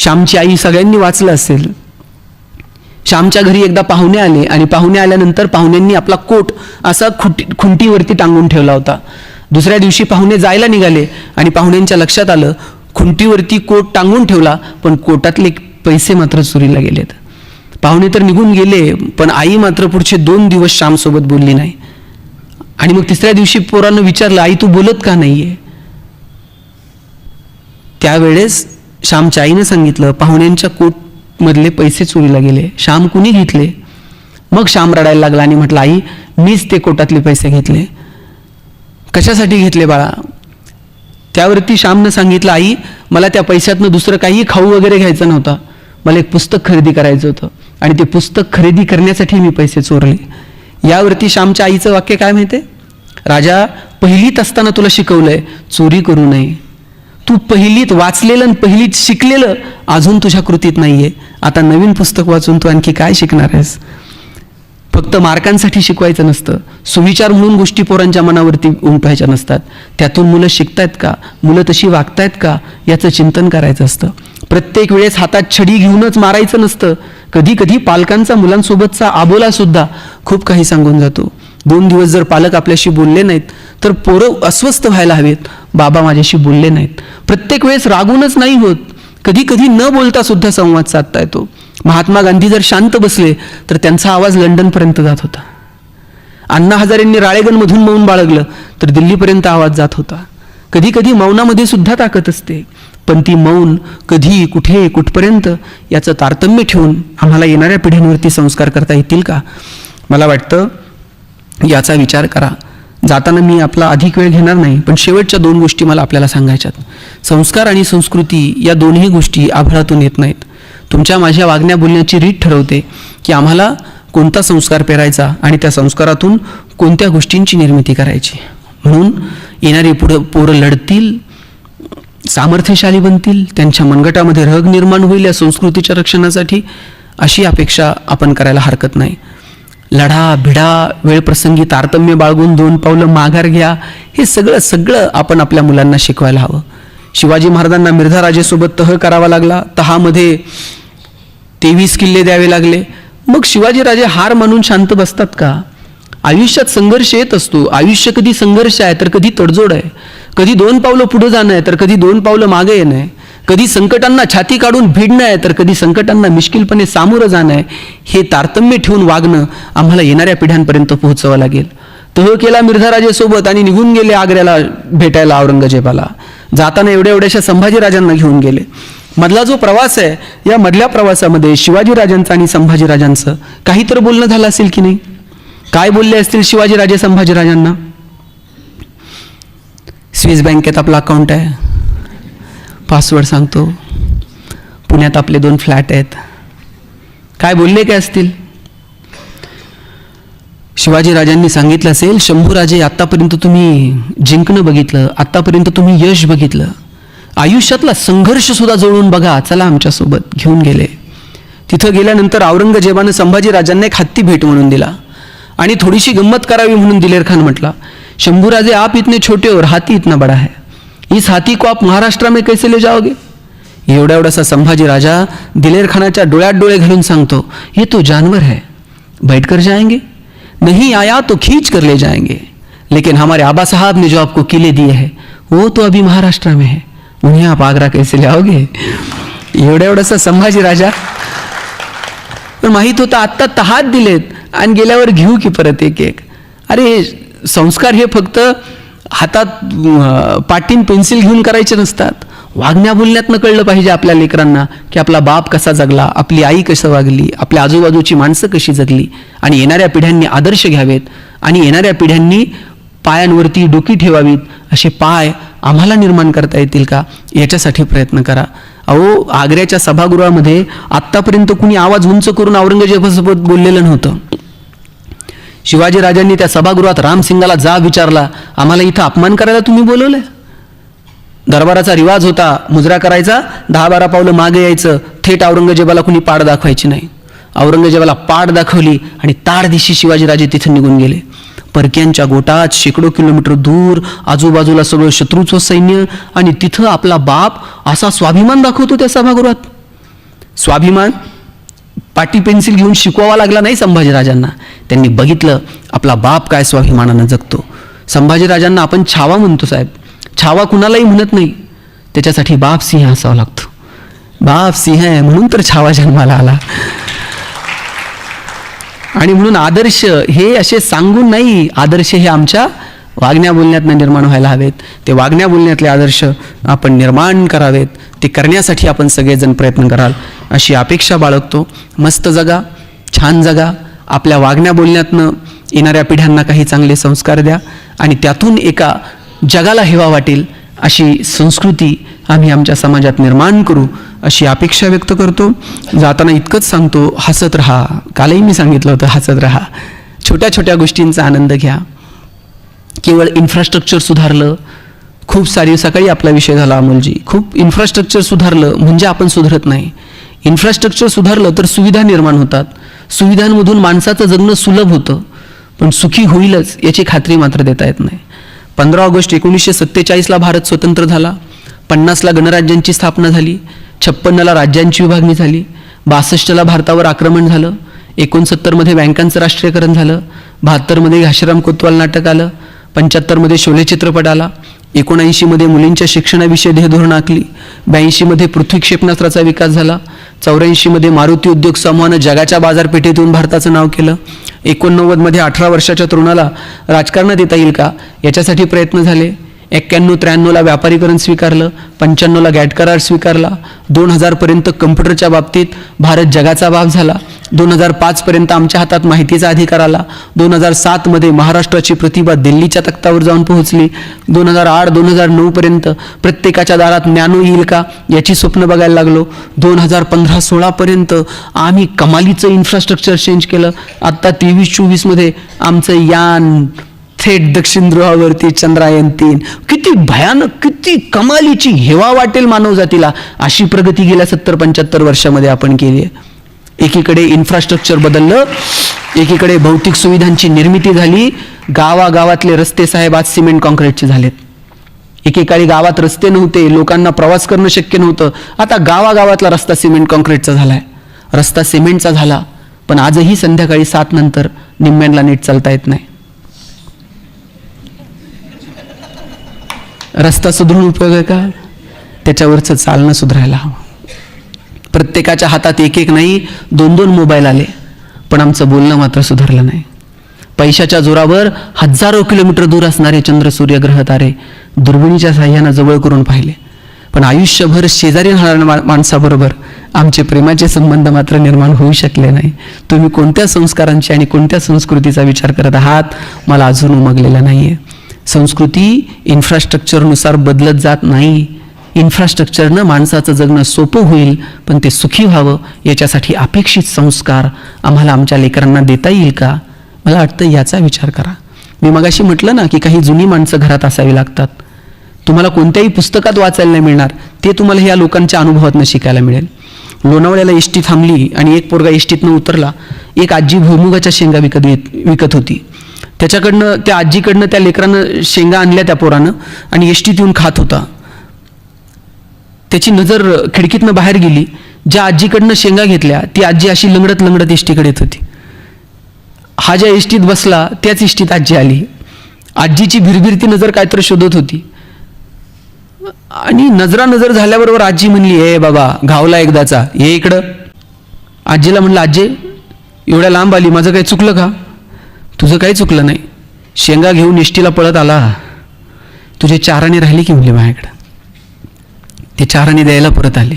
श्यामची आई सगळ्यांनी वाचलं असेल. श्यामच्या घरी एकदा पाहुणे आले आणि पाहुणे आल्यानंतर पाहुण्यांनी आपला कोट असा खुंटीवरती टांगून ठेवला होता. दुसऱ्या दिवशी पाहुणे जायला निघाले आणि पाहुण्यांच्या लक्षात आलं खुंटीवरती कोट टांगून ठेवला पण कोटातले पैसे मात्र चोरीला गेलेत. पाहुणे तर निघून गेले पण आई मात्र पुढचे 2 दिवस श्यामसोबत बोलली नाही. आणि मग तिसऱ्या दिवशी पोरानं विचारलं, आई तू बोलत का नाहीये? त्यावेळेस श्यामच्या आईनं सांगितलं, पाहुण्यांच्या कोटमधले पैसे चोरीला गेले. श्याम कुणी घेतले? मग श्याम रडायला लागला आणि म्हटलं, आई मीच ते कोटातले पैसे घेतले. कशासाठी घेतले बाळा? त्यावरती श्यामनं सांगितलं, आई मला त्या पैशातनं दुसरं काही खाऊ वगैरे घ्यायचं नव्हतं, मला एक पुस्तक खरेदी करायचं होतं आणि ते पुस्तक खरेदी करण्यासाठी मी पैसे चोरले. यावरती श्यामच्या आईचं वाक्य काय माहिती? राजा, पहिलीत असताना तुला शिकवलंय चोरी करू नये. तू पहिलीत वाचलेलं आणि पहिलीत शिकलेलं अजून तुझ्या कृतीत नाहीये. आता नवीन पुस्तक वाचून तू आणखी काय शिकणार आहेस? फक्त मार्कांसाठी शिकवायचं नसतं. सुविचार म्हणून गोष्टी पोरांच्या मनावरती उमटवायच्या नसतात. त्यातून मुलं शिकतायत का, मुलं तशी वागतायत का याचं चिंतन करायचं असतं. प्रत्येक वेळेस हातात छडी घेऊनच मारायचं नसतं. कधी कधी पालकांचा मुलांसोबतचा आबोला सुद्धा खूप काही सांगून जातो. 2 दिवस जर पालक आपल्याशी बोलले नाहीत तर पोरं अस्वस्थ व्हायला हवेत. बाबा माझ्याशी बोलले नाहीत. प्रत्येक वेळेस रागूनच नाही होत, कधी कधी न बोलता सुद्धा संवाद साधता येतो. महात्मा गांधी जर शांत बसले तर त्यांचा आवाज लंडनपर्यंत जात होता. अण्णा हजारेंनी राळेगणमधून मौन बाळगलं तर दिल्लीपर्यंत आवाज जात होता. कधी कधी मौनामध्ये सुद्धा ताकद असते, पण ती मौन कधी, कुठे, कुठपर्यंत याचं तारतम्य ठेवून आम्हाला येणाऱ्या पिढ्यांवरती संस्कार करता येतील का? मला वाटतं याचा विचार करा. जाताना मी आपला अधिक वेळ घेणार नाही, पण शेवटच्या 2 गोष्टी मला आपल्याला सांगायच्यात. संस्कार आणि संस्कृती या दोन्ही गोष्टी आभाळातून येत नाहीत. तुमच्या माझ्या वागण्या बोलण्याची रीत ठरवते की आम्हाला कोणता संस्कार पेरायचा आणि त्या संस्कारातून कोणत्या गोष्टींची निर्मिती करायची. म्हणून येणारी पोरं लढतील, सामर्थ्यशाली बनतील, त्यांच्या मनगटामध्ये रग निर्माण होईल या संस्कृतीच्या रक्षणासाठी, अशी अपेक्षा आपण करायला हरकत नाही. लढा भिडा, वेळप्रसंगी तारतम्य बाळगून 2 पावलं माघार घ्या, हे सगळं आपण आपल्या मुलांना शिकवायला हवं. शिवाजी महाराजांना मिर्झा राजेसोबत तह करावा लागला. तहामध्ये 23 किल्ले द्यावे लागले. मग शिवाजीराजे हार मानून शांत बसतात का? आयुष्यात संघर्ष येत असतो. आयुष्य कधी संघर्ष आहे तर कधी तडजोड आहे. कधी 2 पावलं पुढे जाणं आहे तर कधी 2 पावलं मागे येणं आहे. कधी संकटांना छाती काढून भिडणं आहे तर कधी संकटांना मिश्किलपणे सामोरं जाणं आहे. हे तारतम्य ठेवून वागणं आम्हाला येणाऱ्या पिढ्यांपर्यंत पोहोचवावं लागेल. तह केला मिर्झा राजेसोबत आणि निघून गेले आग्र्याला भेटायला औरंगजेबाला. जाताना एवढ्याशा संभाजीराजांना घेऊन गेले. मधला जो प्रवास आहे, या मधल्या प्रवासामध्ये शिवाजीराजांचं आणि संभाजीराजांचं काही तर बोलणं झालं असेल की नाही? काय बोलले असतील शिवाजीराजे संभाजीराजांना? स्विस बँकेत आपला अकाउंट आहे, पासवर्ड सांगतो, पुण्यात आपले 2 फ्लॅट आहेत. काय बोलले काय असतील? शिवाजीराजांनी सांगितलं असेल, शंभूराजे आत्तापर्यंत तुम्ही जिंकणं बघितलं, आत्तापर्यंत तुम्ही यश बघितलं, आयुष्यातला संघर्ष सुद्धा जुळवून बघा, चला आमच्यासोबत. घेऊन गेले. तिथं गेल्यानंतर औरंगजेबानं संभाजीराजांना एक हत्ती भेट म्हणून दिला आणि थोडीशी गंमत करावी म्हणून दिलेर खान म्हटला, शंभूराजे आप इतने छोटे और हाथी इतना बड़ा है, इस हाथी को आप महाराष्ट्र में कैसे ले जाओगे? एवढासा संभाजीराजा दिलेर खानाच्या डोळ्यात डोळे घालून सांगतो, ये तो जानवर है, बैठ कर जाएंगे, नहीं आया तो खींच कर ले जाएंगे, लेकिन हमारे आबा साहब ने जो आपको किले दिए हैं वो तो अभी महाराष्ट्र में है, उन्हें आप आगरा कैसे लाओगे? एवढासा संभाजी राजा. पण माहित होतं आत्ता तहात दिलेत आणि गेल्यावर घेऊ की परत एक एक. अरे संस्कार हे फक्त हातात पाटीन पेन्सिल घेऊन करायचे नसतात. वागण्या बोलण्यातनं कळलं पाहिजे आपल्या लेकरांना की आपला बाप कसा जगला, आपली आई कसं वागली, आपल्या आजूबाजूची माणसं कशी जगली, आणि येणाऱ्या पिढ्यांनी आदर्श घ्यावेत आणि येणाऱ्या पिढ्यांनी पायांवरती डोकी ठेवावीत. असे पाय आम्हाला निर्माण करता येतील का, याच्यासाठी प्रयत्न करा. अहो, आग्र्याच्या सभागृहामध्ये आत्तापर्यंत कुणी आवाज उंच करून औरंगजेबासोबत बोललेलं नव्हतं. शिवाजीराजांनी त्या सभागृहात रामसिंगाला जाब विचारला, आम्हाला इथं अपमान करायला तुम्ही बोलवलंय? दरबाराचा रिवाज होता, मुजरा करायचा, 10-12 पावलं मागे यायचं, थेट औरंगजेबाला कुणी पाड दाखवायची नाही. औरंगजेबाला पाड दाखवली आणि ताडदिशी शिवाजीराजे तिथे निघून गेले. परक्यांच्या गोटात शेकडो किलोमीटर दूर आजूबाजूला सगळं शत्रूचं सैन्य, आणि तिथं आपला बाप असा स्वाभिमान दाखवतो त्या सभागृहात. स्वाभिमान पाटी पेन्सिल घेऊन शिकवावा लागला नाही संभाजीराजांना. त्यांनी बघितलं आपला बाप काय स्वाभिमानानं जगतो. संभाजीराजांना आपण छावा म्हणतो साहेब, छावा कुणालाही म्हणत नाही. त्याच्यासाठी बाप सिंह असावा लागतो. बाप सिंह आहे म्हणून तर छावा जन्माला आला. आणि म्हणून आदर्श हे असे सांगून नाही, आदर्श हे आमच्या वागण्या बोलण्यातनं निर्माण व्हायला हवेत. ते वागण्या बोलण्यातले आदर्श आपण निर्माण करावेत. ते करण्यासाठी आपण सगळेजण प्रयत्न कराल अशी अपेक्षा बाळगतो. मस्त जगा, छान जगा, आपल्या वागण्या बोलण्यातनं येणाऱ्या पिढ्यांना काही चांगले संस्कार द्या आणि त्यातून एका जगाला हेवा वाटेल अशी संस्कृती आम्ही आमच्या समाजात निर्माण करू अशी अपेक्षा व्यक्त करतो. जाताना इतकंच सांगतो, हसत राहा. कालही मी सांगितलं होतं, हसत राहा. छोट्या छोट्या गोष्टींचा आनंद घ्या. केवळ इन्फ्रास्ट्रक्चर सुधारलं, खूप सारी सकाळी आपला विषय झाला अमोलजी, खूप इन्फ्रास्ट्रक्चर सुधारलं म्हणजे आपण सुधारत नाही. इन्फ्रास्ट्रक्चर सुधारलं तर सुविधा निर्माण होतात. सुविधांमधून माणसाचं जगणं सुलभ होतं, पण सुखी होईलच याची खात्री मात्र देता येत नाही. 15 ऑगस्ट 1947ला भारत स्वतंत्र झाला. 50ला गणराज्यांची स्थापना झाली. 56ला राज्यांची विभागणी झाली. 62ला भारतावर आक्रमण झालं. 69मध्ये बँकांचं राष्ट्रीयकरण झालं. 72मध्ये घाशीराम कोतवाल नाटक आलं. 75मध्ये शोले चित्रपट आला. 79मध्ये मुलींच्या शिक्षणाविषयी ध्येयधोरण आखली. 82मध्ये पृथ्वी क्षेपणास्त्राचा विकास झाला. 84मध्ये मारुती उद्योग समूहानं जगाच्या बाजारपेठेतून भारताचं नाव केलं. 89मध्ये 18 वर्षाच्या तरुणाला राजकारणात येता येईल का याच्यासाठी प्रयत्न झाले. 91-93ला व्यापारीकरण स्वीकारलं. 95ला गॅट करार स्वीकारला. 2000पर्यंत कम्प्युटरच्या बाबतीत भारत जगाचा बाप झाला. 2005पर्यंत आमच्या हातात माहितीचा अधिकार आला. 2007मध्ये महाराष्ट्राची प्रतिभा दिल्लीच्या तख्तावर जाऊन पोहोचली. 2008-2009पर्यंत प्रत्येकाच्या दारात नॅनो येईल का याची स्वप्न बघायला लागलो. 2015-16पर्यंत आम्ही कमालीचं इन्फ्रास्ट्रक्चर चेंज केलं. आत्ता 23-24मध्ये आमचं यान थेट दक्षिण ध्रुवावरती चंद्रायन 3. किती भयानक, किती कमालीची, हेवा वाटेल मानव जातीला अशी प्रगती गेल्या 70-75 वर्षामध्ये आपण केली आहे. एकीकडे इन्फ्रास्ट्रक्चर बदललं, एकीकडे भौतिक सुविधांची निर्मिती झाली. गावागावातले रस्ते साहेब आज सिमेंट कॉन्क्रीटचे झालेत. एकेकाळी गावात रस्ते नव्हते, लोकांना प्रवास करणं शक्य नव्हतं. आता गावागावातला रस्ता सिमेंट कॉन्क्रीटचा झालाय. रस्ता सिमेंटचा झाला, पण आजही संध्याकाळी 7 नंतर निम्म्यांना नीट चालता येत नाही. रस्ता सुधारून उपयोग आहे का? त्याच्यावरचं चालणं सुधारायला हवं. प्रत्येकाच्या हातात एक नाही 2-2 मोबाईल आले, पण आमचं बोलणं मात्र सुधारलं नाही. पैशाच्या जोरावर हजारो किलोमीटर दूर असणारे चंद्र, सूर्य, ग्रह, तारे दुर्बिणीच्या साह्यानं जवळ करून पाहिले, पण आयुष्यभर शेजारी राहणाऱ्या माणसाबरोबर आमचे प्रेमाचे संबंध मात्र निर्माण होऊ शकले नाही. तुम्ही कोणत्या संस्कारांची आणि कोणत्या संस्कृतीचा विचार करत आहात मला अजून उमगलेला नाहीये. संस्कृती इन्फ्रास्ट्रक्चरनुसार बदलत जात नाही. इन्फ्रास्ट्रक्चरनं माणसाचं जगणं सोपं होईल, पण ते सुखी व्हावं याच्यासाठी अपेक्षित संस्कार आम्हाला आमच्या लेकरांना देता येईल का? मला वाटतं याचा विचार करा. मी मगाशी म्हटलं ना की काही जुनी माणसं घरात असावी लागतात. तुम्हाला कोणत्याही पुस्तकात वाचायला नाही मिळणार, ते तुम्हाला ह्या लोकांच्या अनुभवातनं शिकायला मिळेल. लोणावळ्याला एसटी थांबली आणि एक पोरगा एसटीतनं उतरला. एक आजी भुईमुगाच्या शेंगा विकत होती. त्याच्याकडनं, त्या आजीकडनं त्या लेकरानं शेंगा आणल्या त्या पोरानं आणि एसटीत येऊन खात होता. त्याची नजर खिडकीतनं बाहेर गेली. ज्या आजीकडनं शेंगा घेतल्या ती आजी अशी लंगडत लंगडत एसटीकडे येत होती. हा ज्या एसटीत बसला त्याच एसटीत आजी आली. आजीची भिरभिरती नजर कायतरी शोधत होती आणि नजर झाल्याबरोबर आजी म्हणली, ए बाबा घावला एकदाचा, ये इकडं. आजीला म्हणलं, आजी एवढ्या लांब आली, माझं काही चुकलं का? तुझं काही चुकलं नाही. शेंगा घेऊन एसटीला पळत आला, तुझे 4 आणे राहिले की म्हणले माझ्याकडं. ते 4 आणे द्यायला परत आले.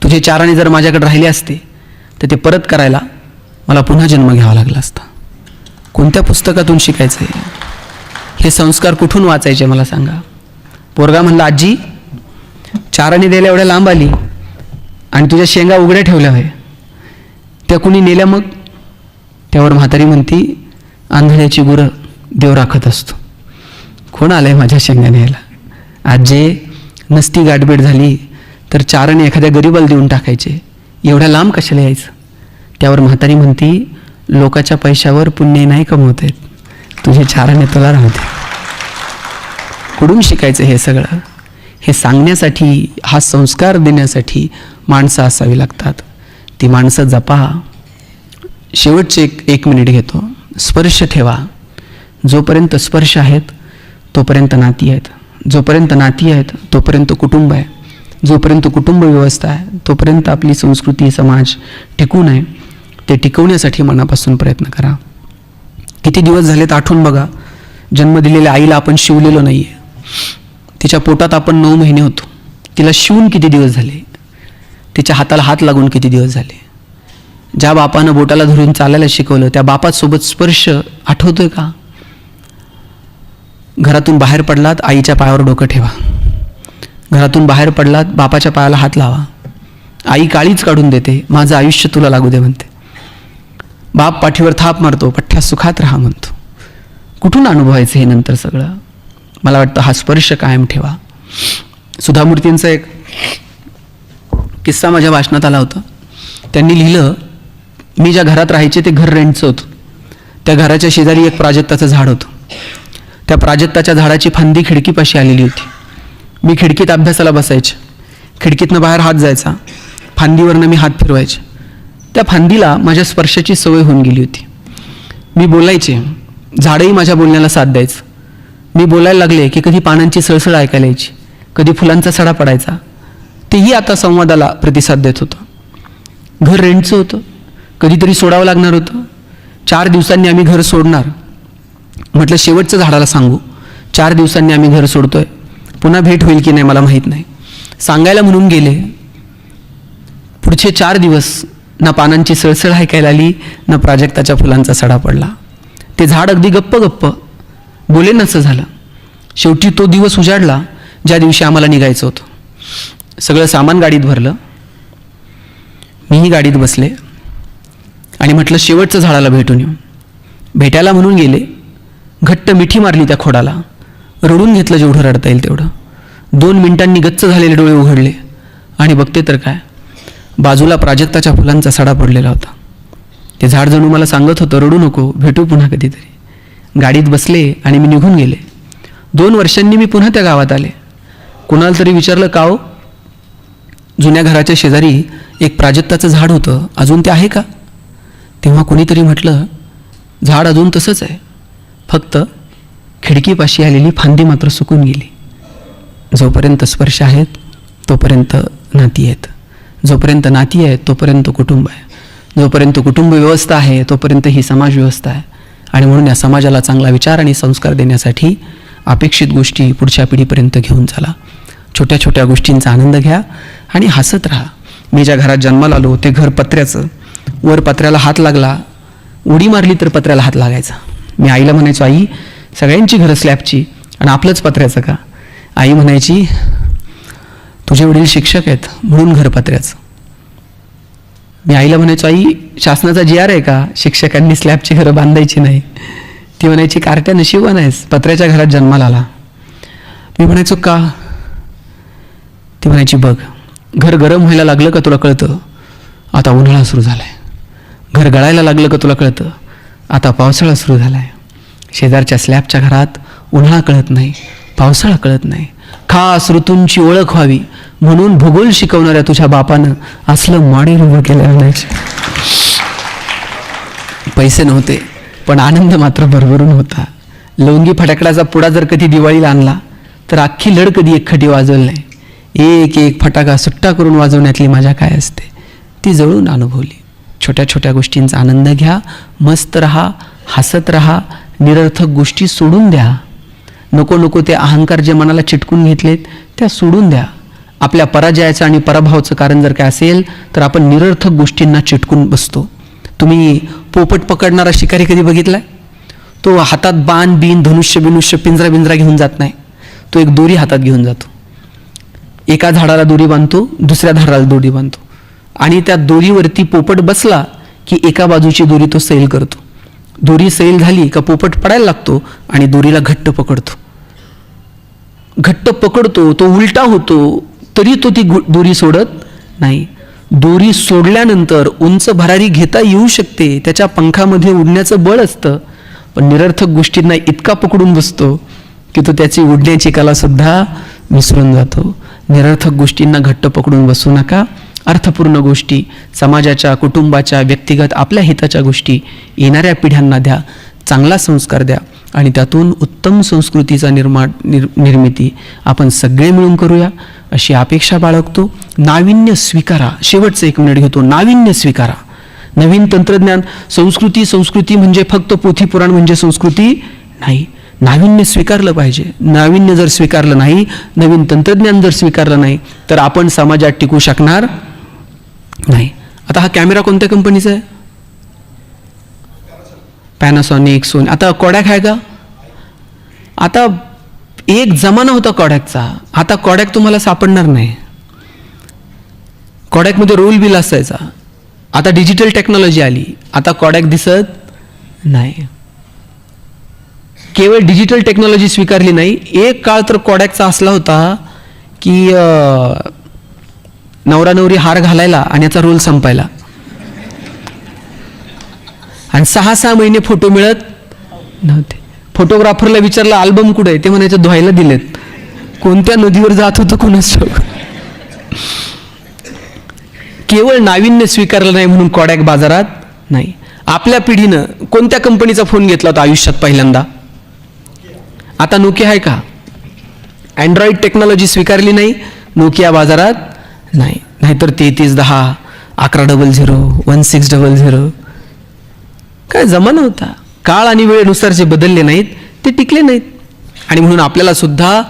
तुझे 4 आणे जर माझ्याकडे राहिले असते तर ते परत करायला मला पुन्हा जन्म घ्यावा लागला असता. कोणत्या पुस्तकातून शिकायचं आहे हे संस्कार? कुठून वाचायचे मला सांगा. पोरगा म्हणला, आजी 4 आणे द्यायला एवढ्या लांब आली आणि तुझ्या शेंगा उघड्या ठेवल्या होय, त्या कुणी नेल्या मग? त्यावर म्हातारी म्हणती, आंधळ्याची गुरं देव राखत असतो. कोण आलंय माझ्या शेंगा न्यायला? आजी नसती गाठभेट झाली तर 4 आणे एखाद्या गरीबाला देऊन टाकायचे, एवढ्या लांब कशाला यायचं? त्यावर म्हातारी म्हणती, लोकाच्या पैशावर पुण्य नाही कमवत आहेत, तुझे 4 आणे तुला राहते. कुठून शिकायचं हे सगळं? हे सांगण्यासाठी, हा संस्कार देण्यासाठी माणसं असावी लागतात. ती माणसं जपा. शेवटचे एक मिनिट घेतो. स्पर्श ठेवा. जोपर्यंत स्पर्श आहेत तोपर्यंत नाती आहेत. जोपर्यंत नाती आहेत तोपर्यंत कुटुंब आहे. जोपर्यंत कुटुंब व्यवस्था आहे तोपर्यंत आपली संस्कृती, समाज टिकून आहे. ते टिकवण्यासाठी मनापासून प्रयत्न करा. किती दिवस झालेत आठवून बघा. जन्म दिलेल्या आईला आपण शिवलेलो नाही आहे. तिच्या पोटात आपण 9 महिने होतो. तिला शिवून किती दिवस झाले. तिच्या हाताला हात लागून किती दिवस झाले. ज्या बापानं बोटाला धरून चालायला शिकवलं त्या बापासोबत स्पर्श आठवतोय का. घरातून बाहेर पडलात आईच्या पायावर डोकं ठेवा. घरातून बाहेर पडलात बापाच्या पायाला हात लावा. आई काळीच काढून देते. माझं आयुष्य तुला लागू दे म्हणते. बाप पाठीवर थाप मारतो. पठ्ठ्या सुखात राहा म्हणतो. कुठून अनुभवायचं हे नंतर सगळं. मला वाटतं हा स्पर्श कायम ठेवा. सुधामूर्तींचा एक किस्सा माझ्या वाचनात आला होता. त्यांनी लिहिलं, मी ज्या घरात राहायचे ते घर रेंटचं होतं. त्या घराच्या शेजारी एक प्राजक्ताचं झाड होतं. त्या प्राजक्ताच्या झाडाची फांदी खिडकीपाशी आलेली होती. मी खिडकीत अभ्यासाला बसायचे. खिडकीतनं बाहेर हात जायचा. फांदीवरनं मी हात फिरवायचे. त्या फांदीला माझ्या स्पर्शाची सवय होऊन गेली होती. मी बोलायचे. झाडही माझ्या बोलण्याला साथ द्यायचं. मी बोलायला लागले की कधी पानांची सळसळ ऐकायला यायची, कधी फुलांचा सडा पडायचा. तेही आता संवादाला प्रतिसाद देत होतं. घर रेंटचं होतं. कधीतरी सोडावं लागणार होतं. 4 दिवसांनी आम्ही घर सोडणार. म्हटलं शेवटचं झाडाला सांगू, 4 दिवसांनी आम्ही घर सोडतोय. पुन्हा भेट होईल की नाही मला माहीत नाही. सांगायला म्हणून गेले. पुढचे 4 दिवस ना पानांची सळसळ ऐकायला आली ना प्राजक्ताच्या फुलांचा सडा पडला. ते झाड अगदी गप्प गप्प बोले नसं झालं. शेवटी तो दिवस उजाडला ज्या दिवशी आम्हाला निघायचं होतं. सगळं सामान गाडीत भरलं. मीही गाडीत बसले आणि म्हटलं शेवटचं झाडाला भेटून येऊ. भेटायला म्हणून गेले. घट्ट मिठी मारली त्या खोडाला. रडून घेतलं जेवढं रडता येईल तेवढं. 2 मिनिटांनी गच्च झालेले डोळे उघडले आणि बघते तर काय, बाजूला प्राजक्ताच्या फुलांचा सडा पडलेला होता. ते झाड जणू मला सांगत होतं, रडू नको, भेटू पुन्हा कधीतरी. गाडीत बसले आणि मी निघून गेले. 2 वर्षांनी मी पुन्हा त्या गावात आले. कुणाला तरी विचारलं, का हो, जुन्या घराच्या शेजारी एक प्राजक्ताचं झाड होतं, अजून ते आहे का. तेव्हा कुणीतरी म्हटलं, झाड अजून तसंच आहे, फक्त खिडकीपाशी आलेली फांदी मात्र सुकून गेली. जोपर्यंत स्पर्श आहेत तोपर्यंत नाती आहेत. जोपर्यंत नाती आहेत तोपर्यंत कुटुंब आहे. जोपर्यंत कुटुंब व्यवस्था आहे तोपर्यंत ही समाज व्यवस्था आहे. आणि म्हणून या समाजाला चांगला विचार आणि संस्कार देण्यासाठी अपेक्षित गोष्टी पुढच्या पिढीपर्यंत घेऊन चला. छोट्या छोट्या गोष्टींचा आनंद घ्या आणि हसत राहा. मी ज्या घरात जन्माला आलो ते घर पत्र्याचं. वर पत्र्याला हात लागला, उडी मारली तर पत्र्याला हात लागायचा. मी आईला म्हणायचो, आई सगळ्यांची घरं स्लॅबची आणि आपलंच पत्र्याचं का. आई म्हणायची, तुझे वडील शिक्षक आहेत म्हणून घर पत्र्याचं. मी आईला म्हणायचो, आई शासनाचा GR आहे का, शिक्षकांनी स्लॅबची घरं बांधायची नाही. ती म्हणायची, कार्ट्या नशिबवान आहेस, पत्र्याच्या घरात जन्माला आला. मी म्हणायचो, का. ती म्हणायची, बघ घर गरम व्हायला लागलं का तुला कळतं, आता उन्हाळा सुरू झालाय. घर गळायला लागलं का तुला कळतं, आता पावसाळा सुरू झालाय. शेजारच्या स्लॅबच्या घरात उन्हाळा कळत नाही, पावसाळा कळत नाही. खास ऋतूंची ओळख व्हावी म्हणून भूगोल शिकवणाऱ्या तुझ्या बापानं असलं मॉडेल उभं केलं म्हणायचे. पैसे नव्हते पण आनंद मात्र भरभरून होता. लवंगी फटाकड्याचा पुडा जर कधी दिवाळीला आणला तर अख्खी लढ कधी एकखटी वाजवली नाही. एक एक फटाका सुट्टा करून वाजवण्यातली मजा काय असते ती जवळून अनुभवली. छोट्या छोट्या गोष्टींचा आनंद घ्या. मस्त राहा, हसत राहा. निरर्थक गोष्टी सोडून द्या. नको नको ते अहंकार जे मनाला चिटकून घेतलेत त्या सोडून द्या. आपल्या पराजयाचं आणि पराभवाचं कारण जर काय असेल तर आपण निरर्थक गोष्टींना चिटकून बसतो. तुम्ही पोपट पकडणारा शिकारी कधी बघितलाय. तो हातात बाण बीन धनुष्य बिनुष्य पिंजरा बिंजरा घेऊन जात नाही. तो एक दोरी हातात घेऊन जातो. एका झाडाला दोरी बांधतो, दुसऱ्या झाडाला दोरी बांधतो आणि त्या दोरीवरती पोपट बसला की एका बाजूची दोरी तो सैल करतो. दोरी सैल झाली का पोपट पडायला लागतो आणि दोरीला घट्ट पकडतो. घट्ट पकडतो, तो उलटा होतो तरी तो ती दोरी सोडत नाही. दोरी सोडल्यानंतर उंच भरारी घेता येऊ शकते, त्याच्या पंखामध्ये उडण्याचं बळ असतं, पण निरर्थक गोष्टींना इतका पकडून बसतो की तो त्याची उडण्याची कला सुद्धा विसरून जातो. निरर्थक गोष्टींना घट्ट पकडून बसू नका. अर्थपूर्ण गोष्टी, समाजाच्या, कुटुंबाच्या, व्यक्तिगत आपल्या हिताच्या गोष्टी येणाऱ्या पिढ्यांना द्या, चांगला संस्कार द्या आणि त्यातून उत्तम संस्कृतीचा निर्मिती आपण सगळे मिळून करूया अशी अपेक्षा बाळगतो. नाविन्य स्वीकारा. शेवटचं 1 मिनिट घेतो. नाविन्य स्वीकारा. नवीन तंत्रज्ञान. संस्कृती म्हणजे फक्त पोथीपुराण म्हणजे संस्कृती नाही. नाविन्य स्वीकारलं पाहिजे. नाविन्य जर स्वीकारलं नाही, नवीन तंत्रज्ञान जर स्वीकारलं नाही तर आपण समाजात टिकू शकणार नाही. आता हा कॅमेरा कोणत्या कंपनीचा आहे? Panasonic, Sony. आता कॉडॅक आहे का? आता एक जमाना होता कॉडॅकचा, आता कॉडॅक तुम्हाला सापडणार नाही. कॉडॅकमध्ये रोल बिल असायचा. आता डिजिटल टेक्नॉलॉजी आली, आता कॉडॅक दिसत नाही. केवळ डिजिटल टेक्नॉलॉजी स्वीकारली नाही, एक काळ तर कॉडॅकचा असला होता की नवरा नवरी हार घालायला आणि याचा रोल संपायला आणि 6-6 महिने फोटो मिळत नव्हते. फोटोग्राफरला विचारलं अल्बम कुठे आहे, ते म्हणायचं धुवायला दिलेत. कोणत्या नदीवर जात होतं कोणाच ठाऊक. केवळ नाविन्य स्वीकारलं नाही म्हणून कॉडॅक बाजारात नाही. आपल्या पिढीनं कोणत्या कंपनीचा फोन घेतला होता आयुष्यात पहिल्यांदा? आता नोकिया आहे का? अँड्रॉइड टेक्नॉलॉजी स्वीकारली नाही, नोकिया बाजारात नाही. नाहीतर 3310, 1100, 1600. काय जमाना होता. काळ आणि वेळेनुसार जे बदलले नाहीत ते टिकले नाहीत. आणि म्हणून आपल्याला सुद्धा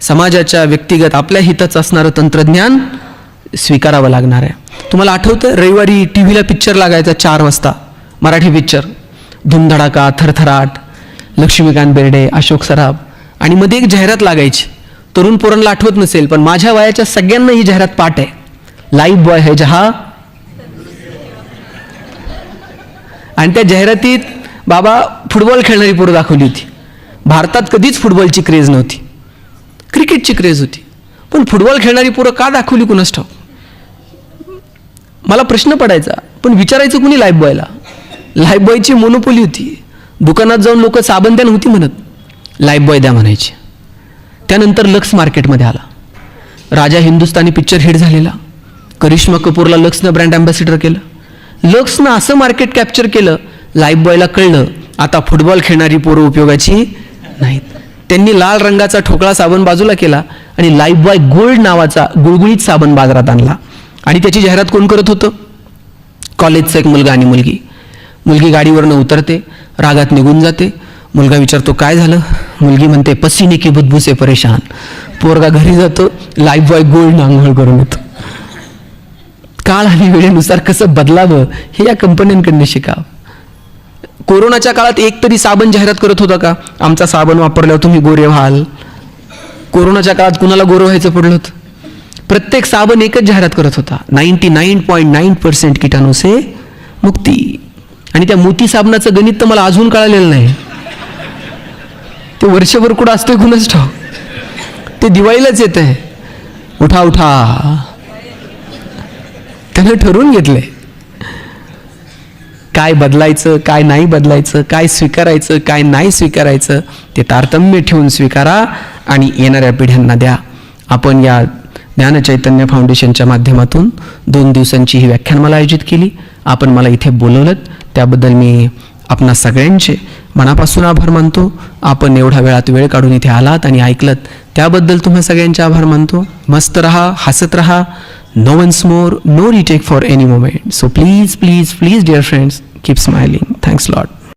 समाजाच्या, व्यक्तिगत आपल्या हिताचं असणारं तंत्रज्ञान स्वीकारावं लागणार आहे. तुम्हाला आठवतं रविवारी टी व्हीला पिक्चर लागायचा 4 वाजता, मराठी पिक्चर. धूमधडाका, थरथराट, लक्ष्मीकांत बेर्डे, अशोक सराफ. आणि मध्ये एक जाहिरात लागायची. तरुण पोरांना आठवत नसेल पण माझ्या वयाच्या सगळ्यांना ही जाहिरात पाठ आहे. लाईफ बॉय है जहा. आणि त्या जाहिरातीत बाबा फुटबॉल खेळणारी पोरं दाखवली होती. भारतात कधीच फुटबॉलची क्रेज नव्हती, क्रिकेटची क्रेज होती. पण फुटबॉल खेळणारी पोरं का दाखवली कुणास ठाऊक. मला प्रश्न पडायचा, पण विचारायचं कुणी लाईफ बॉयला? लाईफ बॉयची मोनोपोली होती. दुकानात जाऊन लोक साबण द्या नव्हती म्हणत, लाईफ बॉय द्या म्हणायचे. त्यानंतर लक्स मार्केटमध्ये आला. राजा हिंदुस्तानी पिक्चर हिट झालेला. करिश्मा कपूरला लक्सनं ब्रँड अँबॅसिडर केलं. लक्सनं असं मार्केट कॅप्चर केलं, लाईफ बॉयला कळलं आता फुटबॉल खेळणारी पोरं उपयोगाची नाहीत. त्यांनी लाल रंगाचा ठोकळा साबण बाजूला केला आणि लाईफ बॉय गोल्ड नावाचा गुळगुळीत साबण बाजारात आणला. आणि त्याची जाहिरात कोण करत होतं? कॉलेजचा एक मुलगा आणि मुलगी. मुलगी गाडीवरनं उतरते, रागात निघून जाते. मुलगा विचारतो काय झालं? मुलगी म्हणते पसीने की बदबू से परेशान. पोरगा घरी जातो, लाईफ बॉय गोल्ड आंघोळ करून येतो. काळ आणि वेळेनुसार कसं बदलावं हे या कंपन्यांकडनं शिकावं. कोरोनाच्या काळात एक तरी साबण जाहिरात करत होता का? आमचा साबण वापरल्यावर तुम्ही गोरे व्हाल. कोरोनाच्या काळात कुणाला गोरं व्हायचं पडलं होतं? प्रत्येक साबण एकच जाहिरात करत होता, 99.9% कीटाणू से मुक्ती. आणि त्या मोती साबणाचं गणित तर मला अजून कळालेलं नाही. ते वर्षभर कुठं असतंय कुणाच ठाऊक. ते दिवाळीलाच येत आहे. उठा उठा. त्यानं ठरवून घेतलंय काय बदलायचं, काय नाही बदलायचं, काय स्वीकारायचं, काय नाही स्वीकारायचं. ते तारतम्य ठेवून स्वीकारा आणि येणाऱ्या पिढ्यांना द्या. आपण या ज्ञानचैतन्य फाउंडेशनच्या माध्यमातून 2 दिवसांची ही व्याख्यानमाला आयोजित केली. आपण मला इथे बोलवलं त्याबद्दल मी आपणा सगळ्यांचे मनापासून आभार मानतो. आपण एवढ्या वेळात वेळ काढून इथे आलात आणि ऐकलत त्याबद्दल तुम्हा सगळ्यांचे आभार मानतो. मस्त रहा, हसत रहा. No once more, no retake for any moment. So please, please, please, dear friends, keep smiling. Thanks a lot.